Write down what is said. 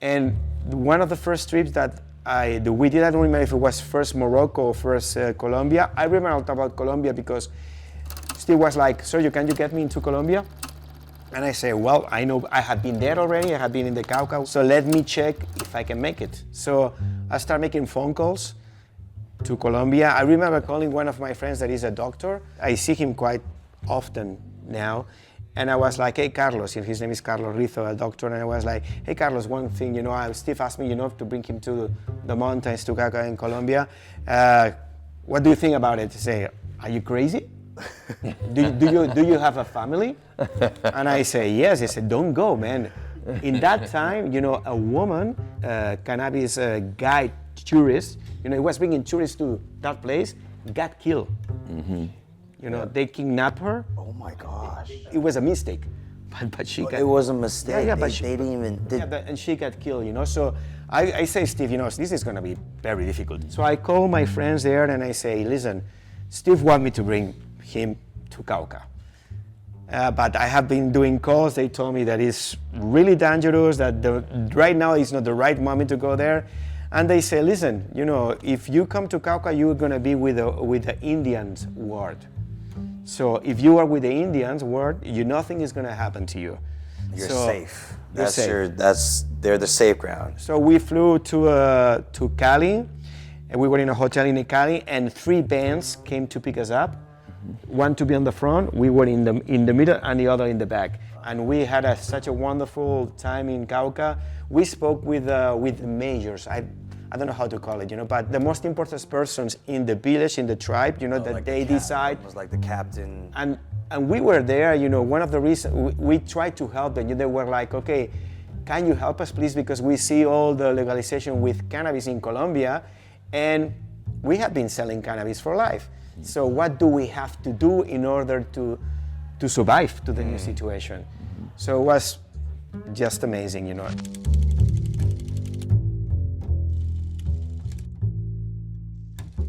And one of the first trips that we did, I don't remember if it was first Morocco or first Colombia. I remember a lot about Colombia because Steve was like, Sergio, can you get me into Colombia? And I say, well, I know I have been there already, I have been in the Cauca, so let me check if I can make it. So I start making phone calls to Colombia. I remember calling one of my friends that is a doctor. I see him quite often now. And I was like, hey, Carlos, his name is Carlos Rizzo, a doctor, and I was like, hey, Carlos, one thing, Steve asked me, to bring him to the mountains, to Cauca in Colombia. What do you think about it? He say, are you crazy? do you have a family? And I say, yes. He said, don't go, man. In that time, a woman, cannabis guide tourist, he was bringing tourists to that place, got killed. Mm-hmm. They kidnapped her. Oh my gosh. It was a mistake. But she got... It was a mistake. Yeah, they didn't even... and she got killed, So I say, Steve, this is going to be very difficult. So I call my friends there and I say, listen, Steve wants me to bring him to Cauca. But I have been doing calls. They told me that it's really dangerous, that right now is not the right moment to go there. And they say, listen, if you come to Cauca, you're going to be with the Indians ward. So if you are with the Indians ward, nothing is going to happen to you. You're so safe. You're safe. They're the safe ground. So we flew to Cali, and we were in a hotel in Cali, and 3 bands came to pick us up. Mm-hmm. One to be on the front, we were in the middle, and the other in the back. And we had such a wonderful time in Cauca. We spoke with the majors. I don't know how to call it, but the most important persons in the village, in the tribe, that like they decide. It was like the captain. And we were there, one of the reasons we tried to help them. They were like, okay, can you help us, please? Because we see all the legalization with cannabis in Colombia, and we have been selling cannabis for life. So what do we have to do in order to survive to the new situation? So it was just amazing,